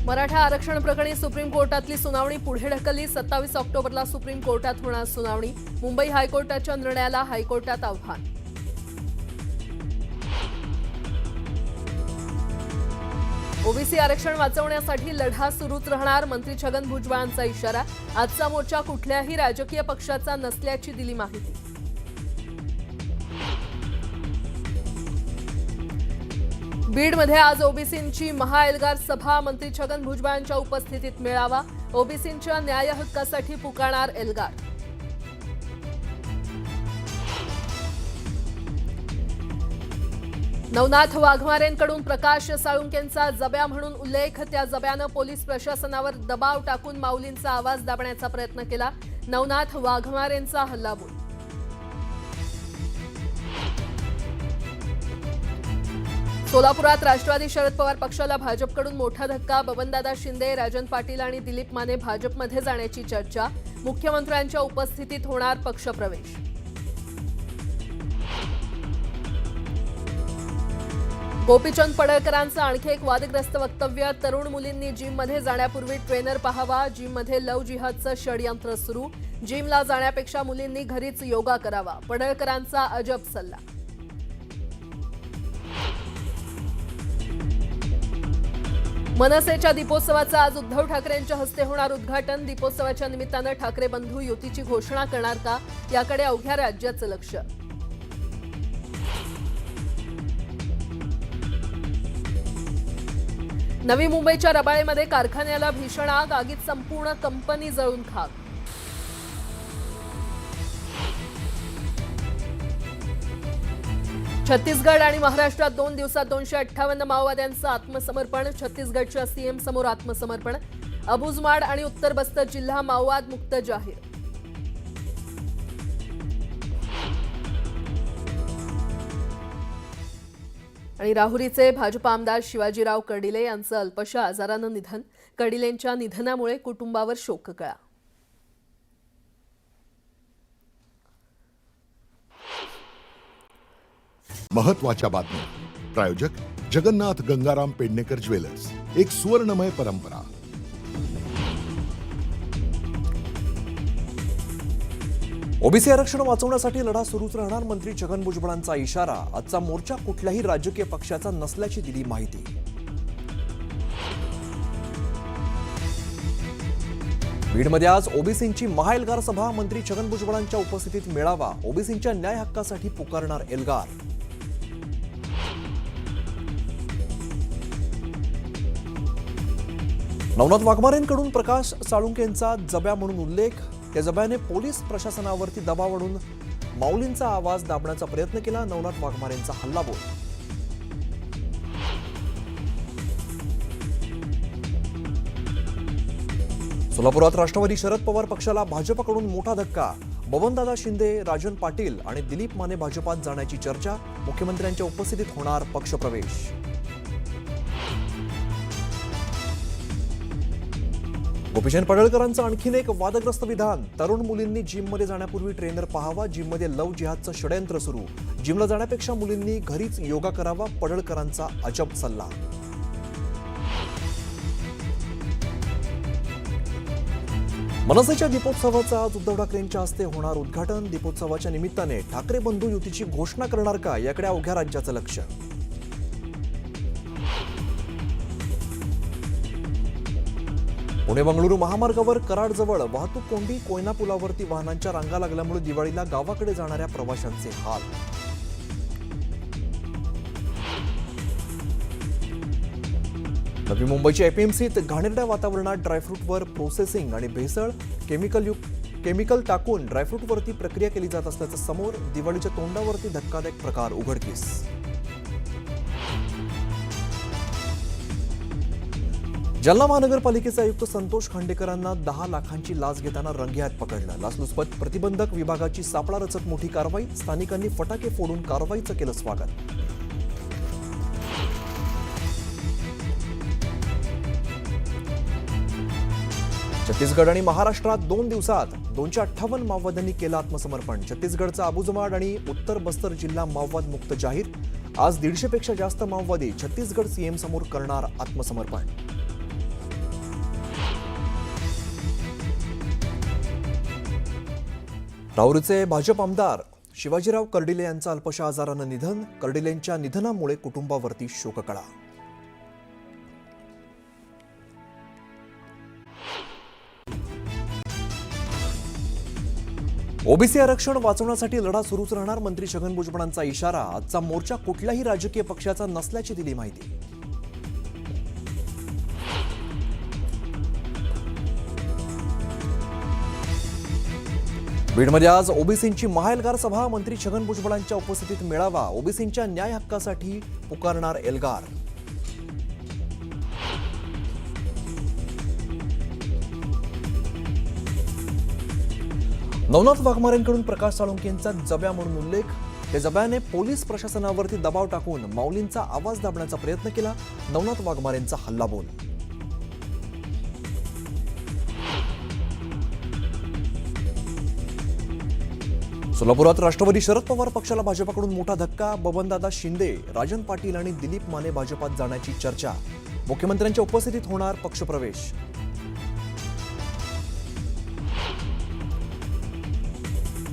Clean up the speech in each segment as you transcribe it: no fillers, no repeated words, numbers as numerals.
मराठा आरक्षण प्रकरणी सुप्रीम कोर्टातली सुनावणी पुढे ढकलली। 27 ऑक्टोबरला सुप्रीम कोर्टात होणार सुनावणी। मुंबई हायकोर्टाच्या निर्णयाला हायकोर्टात आव्हान। ओबीसी आरक्षण वाचवण्यासाठी लढा सुरूच राहणार, मंत्री छगन भुजबळांचा इशारा। आजचा मोर्चा कुठल्याही राजकीय पक्षाचा नसल्याची दिली माहिती। बीडमध्ये आज ओबीसींची महाएल्गार सभा, मंत्री छगन भुजबळांच्या उपस्थितीत मेळावा। ओबीसींच्या न्याय हक्कासाठी पुकारणार एल्गार। नवनाथ वाघमारेंकडून प्रकाश साळुंकेंचा जब्या म्हणून उल्लेख। त्या जब्यानं पोलीस प्रशासनावर दबाव टाकून माऊलींचा आवाज दाबण्याचा प्रयत्न केला। नवनाथ वाघमारेंचा हल्लाबोल। सोलापुरात राष्ट्रवादी शरद पवार पक्षाला भाजपकडून मोठा धक्का। बबनदादा शिंदे, राजन पाटील आणि दिलीप माने भाजपमध्ये जाण्याची चर्चा। मुख्यमंत्र्यांच्या उपस्थितीत होणार पक्षप्रवेश। गोपीचंद पडळकरांचं आणखी एक वादग्रस्त वक्तव्य। तरुण मुलींनी जिममध्ये जाण्यापूर्वी ट्रेनर पाहावा। जिममध्ये लव्ह जिहादचं षडयंत्र सुरू। जिमला जाण्यापेक्षा मुलींनी घरीच योगा करावा, पडळकरांचा अजब सल्ला। मनसेच्या दीपोत्सवाचं आज उद्धव ठाकरेंच्या हस्ते होणार उद्घाटन। दीपोत्सवाच्या निमित्तानं ठाकरे बंधू युतीची घोषणा करणार का, याकडे अवघ्या राज्याचं लक्ष। नवी मुंबईच्या रबाळेमध्ये कारखान्याला भीषण आग, आगीत संपूर्ण कंपनी जळून खाक। छत्तीसगड आणि महाराष्ट्रात 2 दिवसात 258 माओवाद्यांचं आत्मसमर्पण। छत्तीसगडच्या सीएम समोर आत्मसमर्पण। अबुजमाड आणि उत्तर बस्तर जिल्हा माओवाद मुक्त जाहीर। आणि राहुरीचे भाजप आमदार शिवाजीराव कर्डिले यांचं अल्पशा आजारानं निधन। कर्डिलेंच्या निधनामुळे कुटुंबावर शोककळा। महत्त्वाच्या बातम्या। प्रायोजक जगन्नाथ गंगाराम पेडणेकर ज्वेलर्स, एक सुवर्णमय परंपरा। ओबीसी आरक्षण वाचवण्यासाठी लढा सुरूच राहणार, मंत्री छगन भुजबळांचा इशारा। आजचा मोर्चा कुठल्याही राजकीय पक्षाचा नसल्याची दिली माहिती। बीडमध्ये आज ओबीसींची महाएल्गार सभा, मंत्री छगन भुजबळांच्या उपस्थितीत मेळावा। ओबीसींच्या न्याय हक्कासाठी पुकारणार एल्गार। नवनाथ वाघमारेंकडून प्रकाश साळुंकेंचा जब्या म्हणून उल्लेख। त्या जब्याने पोलीस प्रशासनावरती दबाव आणून माऊलींचा आवाज दाबण्याचा प्रयत्न केला। नवनाथ वाघमारेंचा हल्लाबोल। सोलापुरात राष्ट्रवादी शरद पवार पक्षाला भाजपकडून मोठा धक्का। बबनदादा शिंदे, राजन पाटील आणि दिलीप माने भाजपात जाण्याची चर्चा। मुख्यमंत्र्यांच्या उपस्थितीत होणार पक्षप्रवेश। गोपीचंद पडळकरांचं आणखीन एक वादग्रस्त विधान। तरुण मुलींनी जिममध्ये जाण्यापूर्वी ट्रेनर पाहावा। जिममध्ये लव्ह जिहादचं षडयंत्र सुरू। जिमला जाण्यापेक्षा मुलींनी घरीच योगा करावा, पडळकरांचा अजब सल्ला। मनसेच्या दीपोत्सवाचं आज उद्धव ठाकरेंच्या हस्ते होणार उद्घाटन। दीपोत्सवाच्या निमित्ताने ठाकरे बंधू युतीची घोषणा करणार का, याकडे अवघ्या राज्याचं लक्ष। पुणे बंगळुरू महामार्गावर कराडजवळ वाहतूक कोंडी। कोयना पुलावरती वाहनांच्या रांगा लागल्यामुळे दिवाळीला गावाकडे जाणाऱ्या प्रवाशांचे हाल। नवी मुंबईच्या एपीएमसीत घाणेरड्या वातावरणात ड्रायफ्रूटवर प्रोसेसिंग आणि भेसळ, केमिकल टाकून ड्रायफ्रूटवरती प्रक्रिया केली जात असल्याचं समोर। दिवाळीच्या तोंडावरती धक्कादायक प्रकार उघडकीस। जालना महानगरपालिकेचे आयुक्त संतोष खांडेकरांना 10 लाखांची लाच घेताना रंगेहात पकडलं। लाचलुचपत प्रतिबंधक विभागाची सापळा रचत मोठी कारवाई। स्थानिकांनी फटाके फोडून कारवाईचं केलं स्वागत। छत्तीसगड आणि महाराष्ट्रात 2 दिवसात 258 माओवाद्यांनी केलं आत्मसमर्पण। छत्तीसगडचा अबुजमाड आणि उत्तर बस्तर जिल्हा माओवाद मुक्त जाहीर। आज 150 पेक्षा जास्त माओवादी छत्तीसगड सीएम समोर करणार आत्मसमर्पण। राहुरीचे भाजप आमदार शिवाजीराव कर्डिले यांचं अल्पशा आजारानं निधन. कर्डिलेंच्या निधनामुळे कुटुंबावरती शोककळा. ओबीसी आरक्षण वाचवण्यासाठी लढा सुरूच राहणार. मंत्री छगन भुजबळांचा इशारा. आजचा मोर्चा कुठल्याही राजकीय पक्षाचा नसल्याची दिली माहिती. बीडमध्ये आज ओबीसींची महाएल्गार सभा. मंत्री छगन भुजबळांच्या उपस्थितीत मेळावा. ओबीसींच्या न्याय हक्कासाठी पुकारणार एल्गार. नवनाथ वाघमारेंकडून प्रकाश साळुंखेंचा जब्या म्हणून उल्लेख. त्या जब्याने पोलीस प्रशासनावरती दबाव टाकून माऊलींचा आवाज दाबण्याचा प्रयत्न केला. नवनाथ वाघमारेंचा हल्लाबोल. सोलापुरात राष्ट्रवादी शरद पवार पक्षाला भाजपाकडून मोठा धक्का. बबनदादा शिंदे, राजन पाटील आणि दिलीप माने भाजपात जाण्याची चर्चा. मुख्यमंत्र्यांच्या उपस्थितीत होणार पक्षप्रवेश.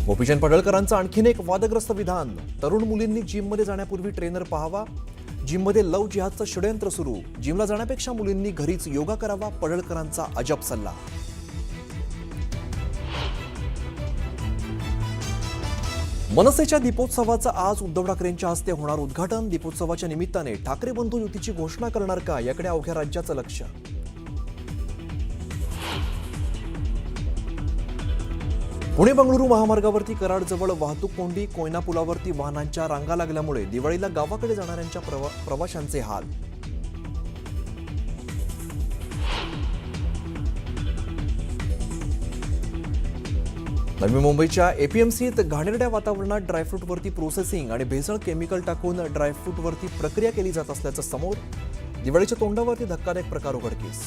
गोपीचंद पडळकरांचं आणखीन एक वादग्रस्त विधान. तरुण मुलींनी जिममध्ये जाण्यापूर्वी ट्रेनर पाहावा. जिममध्ये लव्ह जिहादचं षडयंत्र सुरू. जिमला जाण्यापेक्षा मुलींनी घरीच योगा करावा. पडळकरांचा अजब सल्ला. मनसेच्या दीपोत्सवाचं आज उद्धव ठाकरेंच्या हस्ते होणार उद्घाटन. दीपोत्सवाच्या निमित्ताने ठाकरे बंधू युतीची घोषणा करणार का, याकडे अवघ्या राज्याचं लक्ष. पुणे बंगळुरू महामार्गावरती कराडजवळ वाहतूक कोंडी. कोयना पुलावरती वाहनांच्या रांगा लागल्यामुळे दिवाळीला गावाकडे जाणाऱ्यांच्या प्रवाशांचे हाल. नवी मुंबईच्या एपीएमसीत घाणेरड्या वातावरणात ड्रायफ्रूटवरती प्रोसेसिंग आणि भेसळ केमिकल टाकून ड्रायफ्रूटवरती प्रक्रिया केली जात असल्याचं समोर. दिवाळीच्या तोंडावरती धक्कादायक प्रकार उघडकीस.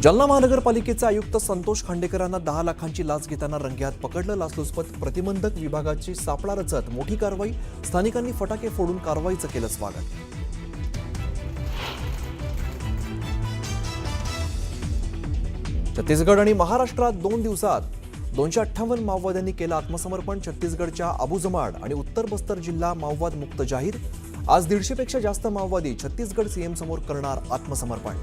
जालना महानगरपालिकेचे आयुक्त संतोष खांडेकरांना 10 लाखांची लाच घेताना रंगेहात पकडलं. लाचलुचपत प्रतिबंधक विभागाची सापळा रचत मोठी कारवाई. स्थानिकांनी फटाके फोडून कारवाईचं केलं स्वागत. छत्तीसगड आणि महाराष्ट्रात 2 दिवसात 258 माओवाद्यांनी केलं आत्मसमर्पण. छत्तीसगडच्या अबुजमाड आणि उत्तर बस्तर जिल्हा माओवाद मुक्त जाहीर. आज 150 पेक्षा जास्त माओवादी छत्तीसगड सीएम समोर करणार आत्मसमर्पण.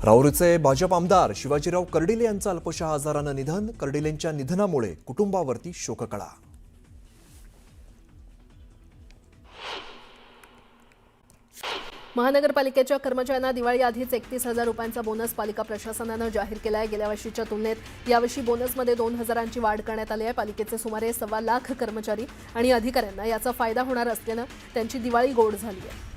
राहुरीचे भाजप आमदार शिवाजीराव कर्डिले यांचं अल्पशा आजारानं निधन. कर्डिलेंच्या निधनामुळे कुटुंबावरती शोककळा. महानगरपालिकेच्या कर्मचाऱ्यांना दिवाळी आधीच 31,000 रुपयांचा बोनस पालिका प्रशासनानं जाहीर केला आहे. गेल्या वर्षीच्या तुलनेत यावर्षी बोनसमध्ये 2,000ची वाढ करण्यात आली आहे. पालिकेचे सुमारे 1.25 लाख कर्मचारी आणि अधिकाऱ्यांना याचा फायदा होणार असल्यानं त्यांची दिवाळी गोड झाली आहे.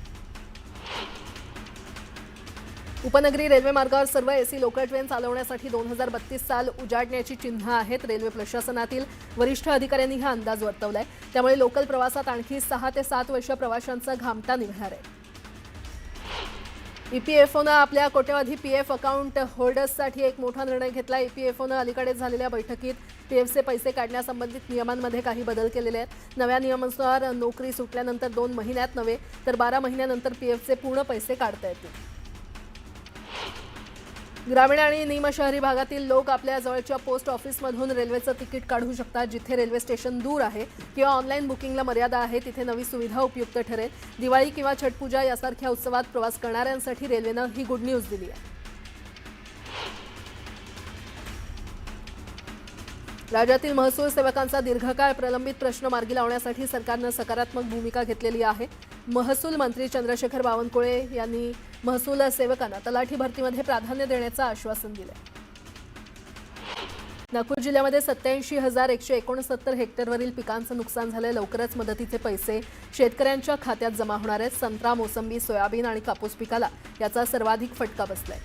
उपनगरी रेल्वे मार्गावर सर्व एसी लोकल ट्रेन चालवण्यासाठी 2032 साल उजाडण्याची चिन्ह आहेत. रेल्वे प्रशासनातील वरिष्ठ अधिकाऱ्यांनी हा अंदाज वर्तवलाय. त्यामुळे लोकल प्रवासात आणखी 6 ते 7 वर्ष प्रवाशांचा घामटा निघणार आहे. ईपीएफओनं आपल्या कोट्यवधी पीएफ अकाउंट होल्डर्ससाठी एक मोठा निर्णय घेतला. ईपीएफओनं अलीकडेच झालेल्या बैठकीत पीएफचे पैसे काढण्यासंबंधित नियमांमध्ये काही बदल केलेले आहेत. नव्या नियमानुसार नोकरी सुटल्यानंतर 2 महिन्यात नव्हे तर 12 महिन्यानंतर पीएफचे पूर्ण पैसे काढता येतील. ग्रामीण आणि निमशहरी भागातील लोक आपल्या जवळच्या पोस्ट ऑफिसमधून रेल्वेचं तिकीट काढू शकतात. जिथे रेल्वे स्टेशन दूर आहे किंवा ऑनलाईन बुकिंगला मर्यादा आहे तिथे नवी सुविधा उपयुक्त ठरेल. दिवाळी किंवा छठपूजा यासारख्या उत्सवात प्रवास करणाऱ्यांसाठी रेल्वेनं ही गुड न्यूज दिली आहे. राज्यातील महसूल सेवकांचा दीर्घकाळ प्रलंबित प्रश्न मार्गी लावण्यासाठी सरकारनं सकारात्मक भूमिका घेतलेली आहे. महसूल मंत्री चंद्रशेखर बावनकुळे यांनी महसूल सेवकांना तलाठी भरतीमध्ये प्राधान्य देण्याचं आश्वासन दिलं. नागपूर जिल्ह्यामध्ये 87,169 हेक्टरवरील पिकांचं नुकसान झालंय. लवकरच मदतीचे पैसे शेतकऱ्यांच्या खात्यात जमा होणार आहेत. संत्रा, मोसंबी, सोयाबीन आणि कापूस पिकाला याचा सर्वाधिक फटका बसलाय.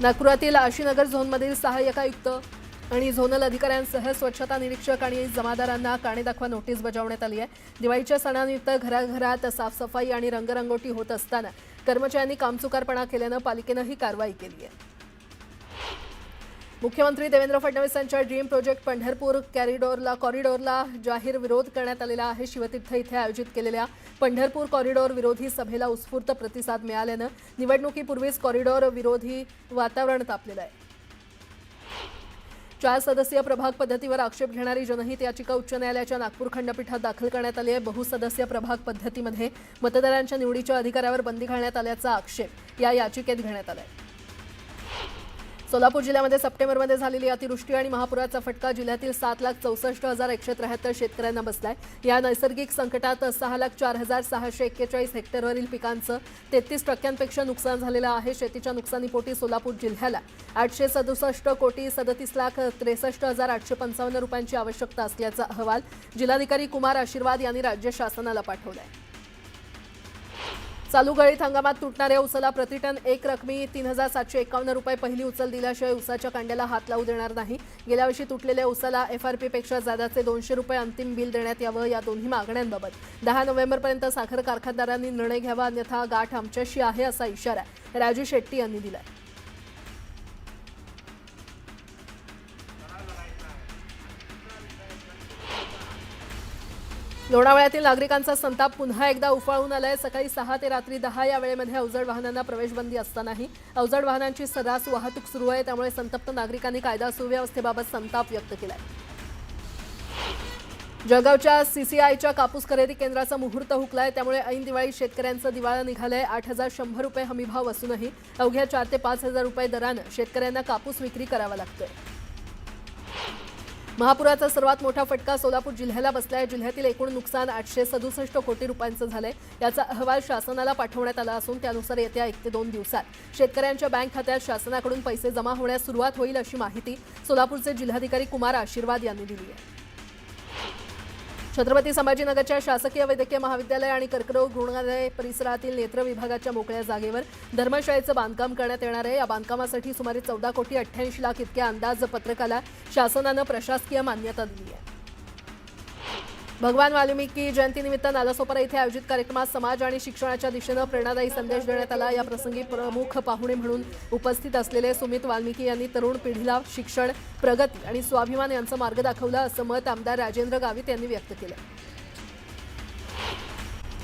नागपुरातील आशीनगर झोनमधील सहाय्यक आयुक्त आणि झोनल अधिकाऱ्यांसह स्वच्छता निरीक्षक आणि जमादारांना कारणे दाखवा नोटीस बजावण्यात आली आहे. दिवाळीच्या सणानिमित्त घराघरात साफसफाई आणि रंगरंगोटी होत असताना कर्मचाऱ्यांनी कामचुकारपणा केल्यानं पालिकेनं ही कारवाई केली आहे. मुख्यमंत्री देवेंद्र फडणवीसांच्या ड्रीम प्रोजेक्ट पंढरपूर कॉरिडॉरला जाहीर विरोध करण्यात आलेला आहे. शिवतीर्थ इथे आयोजित केलेल्या पंढरपूर कॉरिडॉर विरोधी सभेला उत्स्फूर्त प्रतिसाद मिळाल्यानं निवडणुकीपूर्वीच कॉरिडॉर विरोधी वातावरण तापलेलं आहे. 4 सदस्यीय प्रभाग पद्धतीवर आक्षेप घेणारी जनहित याचिका उच्च न्यायालयाच्या नागपूर खंडपीठात दाखल करण्यात आली आहे. बहुसदस्यीय प्रभाग पद्धतीमध्ये मतदारांच्या निवडीच्या अधिकारावर बंदी घालण्यात आल्याचा आक्षेप या याचिकेत घेण्यात आला आहे. सोलापूर जिल्ह्यामध्ये सप्टेंबरमध्ये झालेली अतिवृष्टी आणि महापुराचा फटका जिल्ह्यातील 7,64,173 शेतकऱ्यांना बसलाय. या नैसर्गिक संकटात 6,04,641 हेक्टरवरील पिकांचं 33% नुकसान झालेलं आहे. शेतीच्या नुकसानीपोटी सोलापूर जिल्ह्याला 867,67,63,855 रुपयांची आवश्यकता असल्याचा अहवाल जिल्हाधिकारी कुमार आशीर्वाद यांनी राज्य शासनाला पाठवलाय. चालू गळीत हंगामात तुटणाऱ्या उसाला प्रतिटन एक रकमी 3,751 रुपये पहिली उचल दिल्याशिवाय उसाच्या कांड्याला हात लावू देणार नाही. गेल्या वर्षी तुटलेल्या उसाला FRP-पेक्षा जादाचे 200 रुपये अंतिम बिल देण्यात यावं. या दोन्ही मागण्यांबाबत 10 नोव्हेंबरपर्यंत साखर कारखानदारांनी निर्णय घ्यावा, अन्यथा गाठ आमच्याशी आहे असा इशारा राजू शेट्टी यांनी दिलाय. लोणावळ्यातील नागरिकांचा संताप पुन्हा एकदा उफाळून आलाय. सकाळी 6 ते रात्री 10 या वेळेमध्ये अवजड वाहनांना प्रवेशबंदी असतानाही अवजड वाहनांची सर्रास वाहतूक सुरू आहे. त्यामुळे संतप्त नागरिकांनी कायदा सुव्यवस्थेबाबत संताप व्यक्त केलाय. जळगावच्या CCIच्या कापूस खरेदी केंद्राचा मुहूर्त हुकलाय. त्यामुळे ऐन दिवाळी शेतकऱ्यांचं दिवाळं निघालंय. 8,100 रुपये हमीभाव असूनही अवघ्या 4,000 ते 5,000 रुपये दरानं शेतकऱ्यांना कापूस विक्री करावा लागतोय. महापुराचा सर्वात मोठा फटका सोलापूर जिल्ह्याला बसलाय. जिल्ह्यातील एकूण नुकसान 867 कोटी रुपयांचं झालंय. याचा अहवाल शासनाला पाठवण्यात आला असून त्यानुसार येत्या 1 ते 2 दिवसात शेतकऱ्यांच्या बँक खात्यात शासनाकडून पैसे जमा होण्यास सुरुवात होईल अशी माहिती सोलापूरचे जिल्हाधिकारी कुमार आशीर्वाद यांनी दिली आहे. छत्रपती संभाजीनगरच्या शासकीय वैद्यकीय महाविद्यालय आणि कर्करोग रुग्णालय परिसरातील नेत्र विभागाच्या मोकळ्या जागेवर धर्मशाळेचं बांधकाम करण्यात येणार आहे. या बांधकामासाठी सुमारे 14,88,00,000 इतक्या अंदाजपत्रकाला शासनानं प्रशासकीय मान्यता दिली आहे. भगवान वाल्मिकी जयंतीनिमित्त नालासोपारा इथे आयोजित कार्यक्रमात समाज आणि शिक्षणाच्या दिशेनं प्रेरणादायी संदेश देण्यात आला. या प्रसंगी प्रमुख पाहुणे म्हणून उपस्थित असलेले सुमित वाल्मिकी यांनी तरुण पिढीला शिक्षण, प्रगती आणि स्वाभिमान यांचा मार्ग दाखवला असं मत आमदार राजेंद्र गावित यांनी व्यक्त केलं.